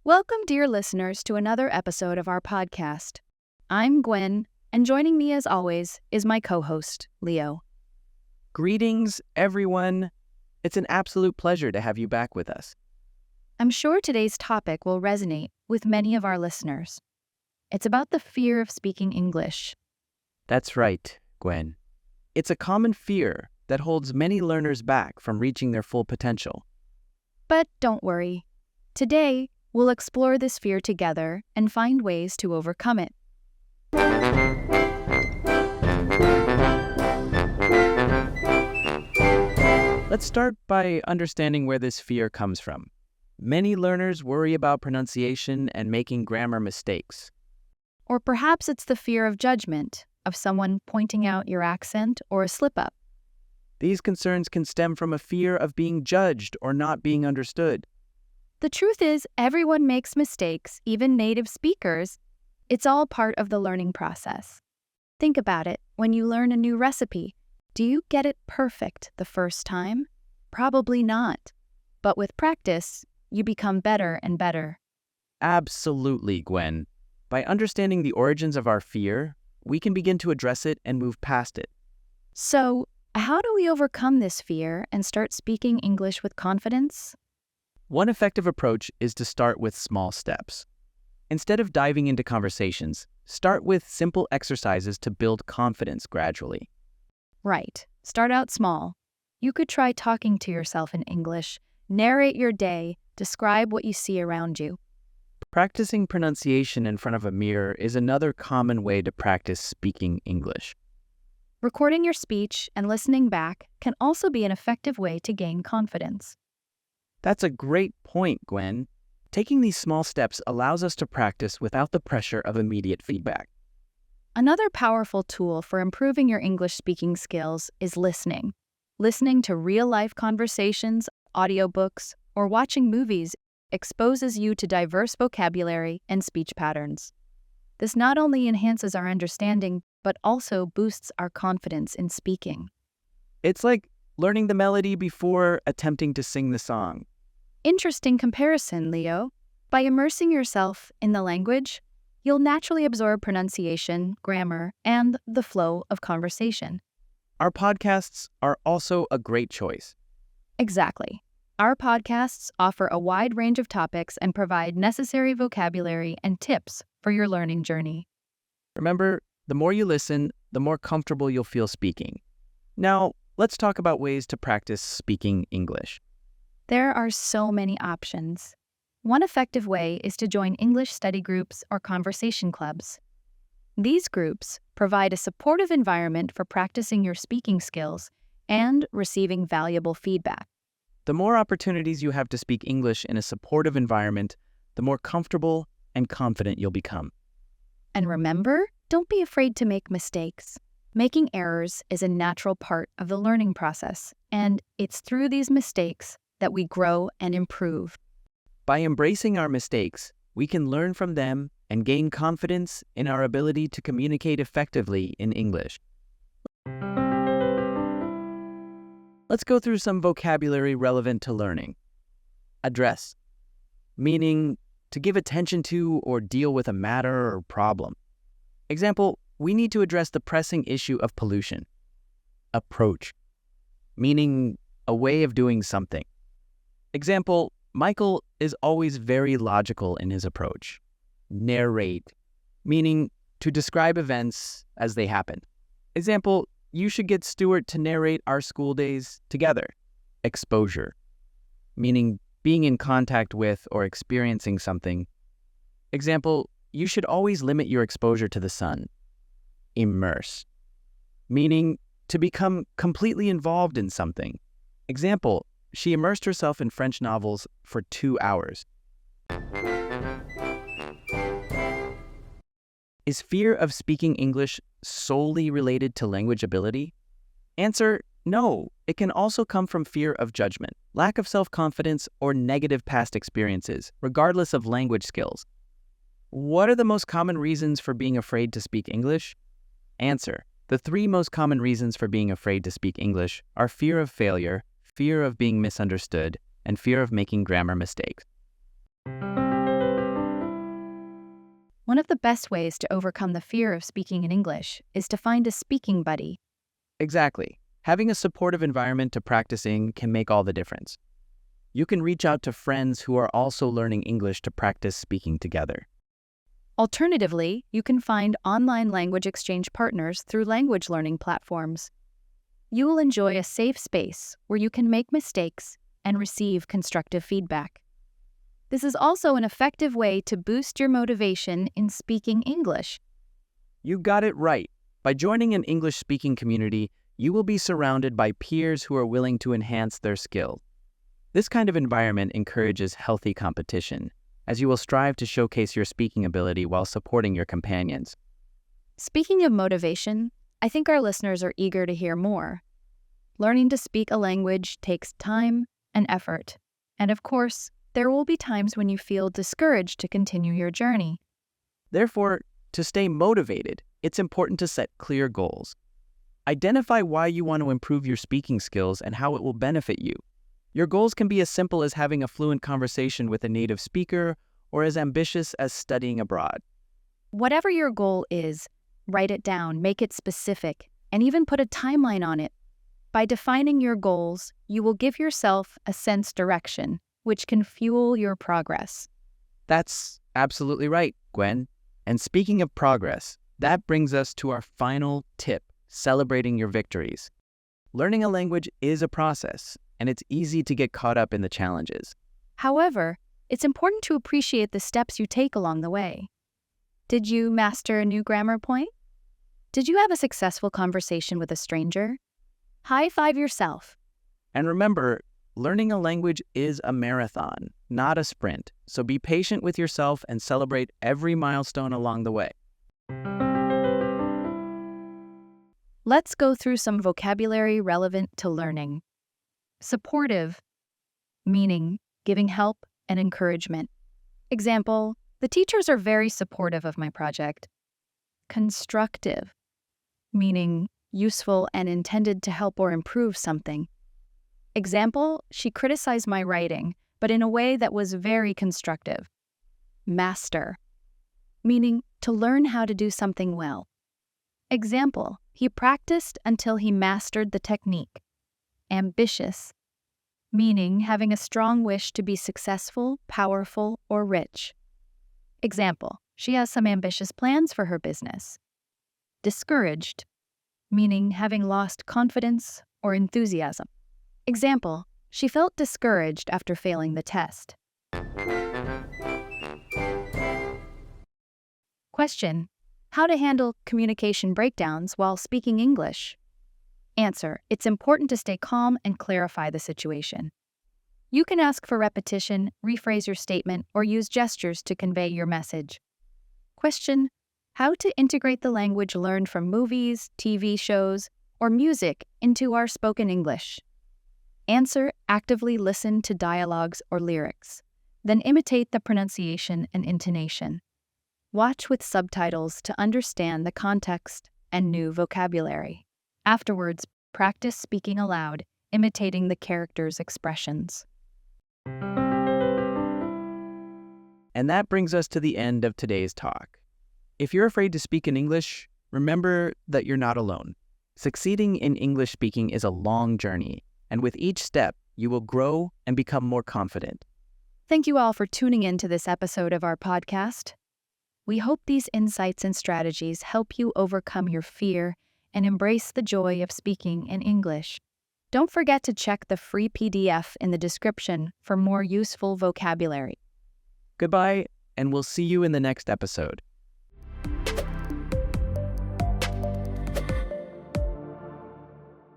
Welcome, dear listeners, to another episode of our podcast. I'm Gwen, and joining me as always is my co-host, Leo. Greetings, everyone. It's an absolute pleasure to have you back with us. I'm sure today's topic will resonate with many of our listeners. It's about the fear of speaking English. That's right, Gwen. It's a common fear that holds many learners back from reaching their full potential. But don't worry. Today, we'll explore this fear together and find ways to overcome it. Let's start by understanding where this fear comes from. Many learners worry about pronunciation and making grammar mistakes. Or perhaps it's the fear of judgment, of someone pointing out your accent or a slip-up. These concerns can stem from a fear of being judged or not being understood. The truth is, everyone makes mistakes, even native speakers. It's all part of the learning process. Think about it. When you learn a new recipe, do you get it perfect the first time? Probably not. But with practice, you become better and better. Absolutely, Gwen. By understanding the origins of our fear, we can begin to address it and move past it. So, how do we overcome this fear and start speaking English with confidence? One effective approach is to start with small steps. Instead of diving into conversations, start with simple exercises to build confidence gradually. Right. Start out small. You could try talking to yourself in English, narrate your day, describe what you see around you. Practicing pronunciation in front of a mirror is another common way to practice speaking English. Recording your speech and listening back can also be an effective way to gain confidence. That's a great point, Gwen. Taking these small steps allows us to practice without the pressure of immediate feedback. Another powerful tool for improving your English speaking skills is listening. Listening to real-life conversations, audiobooks, or watching movies exposes you to diverse vocabulary and speech patterns. This not only enhances our understanding, but also boosts our confidence in speaking. It's like learning the melody before attempting to sing the song. Interesting comparison, Leo. By immersing yourself in the language, you'll naturally absorb pronunciation, grammar, and the flow of conversation. Our podcasts are also a great choice. Exactly. Our podcasts offer a wide range of topics and provide necessary vocabulary and tips for your learning journey. Remember, the more you listen, the more comfortable you'll feel speaking. Now, let's talk about ways to practice speaking English. There are so many options. One effective way is to join English study groups or conversation clubs. These groups provide a supportive environment for practicing your speaking skills and receiving valuable feedback. The more opportunities you have to speak English in a supportive environment, the more comfortable and confident you'll become. And remember, don't be afraid to make mistakes. Making errors is a natural part of the learning process, and it's through these mistakes that we grow and improve. By embracing our mistakes, we can learn from them and gain confidence in our ability to communicate effectively in English. Let's go through some vocabulary relevant to learning. Address, meaning to give attention to or deal with a matter or problem. Example, we need to address the pressing issue of pollution. Approach, meaning a way of doing something. Example, Michael is always very logical in his approach. Narrate, meaning to describe events as they happen. Example, you should get Stuart to narrate our school days together. Exposure, meaning being in contact with or experiencing something. Example, you should always limit your exposure to the sun. Immerse, meaning to become completely involved in something. Example, she immersed herself in French novels for 2 hours. Is fear of speaking English solely related to language ability? Answer, no. It can also come from fear of judgment, lack of self-confidence, or negative past experiences, regardless of language skills. What are the most common reasons for being afraid to speak English? Answer, the 3 most common reasons for being afraid to speak English are fear of failure, fear of being misunderstood, and fear of making grammar mistakes. One of the best ways to overcome the fear of speaking in English is to find a speaking buddy. Exactly. Having a supportive environment to practice in can make all the difference. You can reach out to friends who are also learning English to practice speaking together. Alternatively, you can find online language exchange partners through language learning platforms. You will enjoy a safe space where you can make mistakes and receive constructive feedback. This is also an effective way to boost your motivation in speaking English. You got it right. By joining an English-speaking community, you will be surrounded by peers who are willing to enhance their skill. This kind of environment encourages healthy competition, as you will strive to showcase your speaking ability while supporting your companions. Speaking of motivation, I think our listeners are eager to hear more. Learning to speak a language takes time and effort, and of course, there will be times when you feel discouraged to continue your journey. Therefore, to stay motivated, it's important to set clear goals. Identify why you want to improve your speaking skills and how it will benefit you. Your goals can be as simple as having a fluent conversation with a native speaker or as ambitious as studying abroad. Whatever your goal is, write it down, make it specific, and even put a timeline on it. By defining your goals, you will give yourself a sense direction, which can fuel your progress. That's absolutely right, Gwen. And speaking of progress, that brings us to our final tip, celebrating your victories. Learning a language is a process, and it's easy to get caught up in the challenges. However, it's important to appreciate the steps you take along the way. Did you master a new grammar point? Did you have a successful conversation with a stranger? High-five yourself. And remember, learning a language is a marathon, not a sprint. So be patient with yourself and celebrate every milestone along the way. Let's go through some vocabulary relevant to learning. Supportive, meaning giving help and encouragement. Example, the teachers are very supportive of my project. Constructive, meaning useful and intended to help or improve something. Example, she criticized my writing, but in a way that was very constructive. Master, meaning to learn how to do something well. Example, he practiced until he mastered the technique. Ambitious, meaning having a strong wish to be successful, powerful, or rich. Example, she has some ambitious plans for her business. Discouraged, meaning having lost confidence or enthusiasm. Example, she felt discouraged after failing the test. Question, how to handle communication breakdowns while speaking English? Answer, it's important to stay calm and clarify the situation. You can ask for repetition, rephrase your statement, or use gestures to convey your message. Question, how to integrate the language learned from movies, TV shows, or music into our spoken English? Answer, actively listen to dialogues or lyrics, then imitate the pronunciation and intonation. Watch with subtitles to understand the context and new vocabulary. Afterwards, practice speaking aloud, imitating the characters' expressions. And that brings us to the end of today's talk. If you're afraid to speak in English, remember that you're not alone. Succeeding in English speaking is a long journey, and with each step, you will grow and become more confident. Thank you all for tuning in to this episode of our podcast. We hope these insights and strategies help you overcome your fear and embrace the joy of speaking in English. Don't forget to check the free PDF in the description for more useful vocabulary. Goodbye, and we'll see you in the next episode.